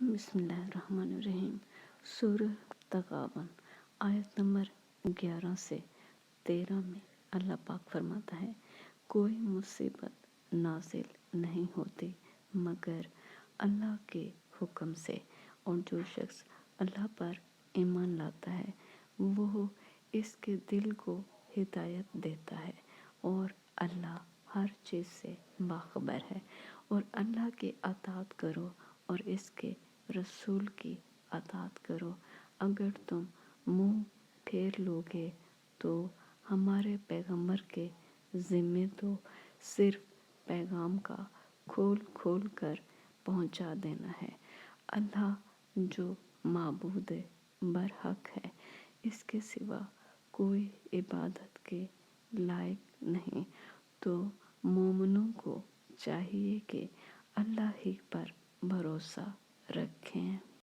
بسم اللہ الرحمن الرحیم۔ سورہ تغابن آیت نمبر 11 سے 13 میں اللہ پاک فرماتا ہے، کوئی مصیبت نازل نہیں ہوتی مگر اللہ کے حکم سے، اور جو شخص اللہ پر ایمان لاتا ہے وہ اس کے دل کو ہدایت دیتا ہے، اور اللہ ہر چیز سے باخبر ہے۔ اور اللہ کی اطاعت کرو اور اس کے رسول کی اطاعت کرو۔ اگر تم منہ پھیر لوگے تو ہمارے پیغمبر کے ذمے تو صرف پیغام کا کھول کھول کر پہنچا دینا ہے۔ اللہ جو معبود برحق ہے، اس کے سوا کوئی عبادت کے لائق نہیں، تو مومنوں کو چاہیے کہ اللہ ہی پر بھروسہ رکھیں۔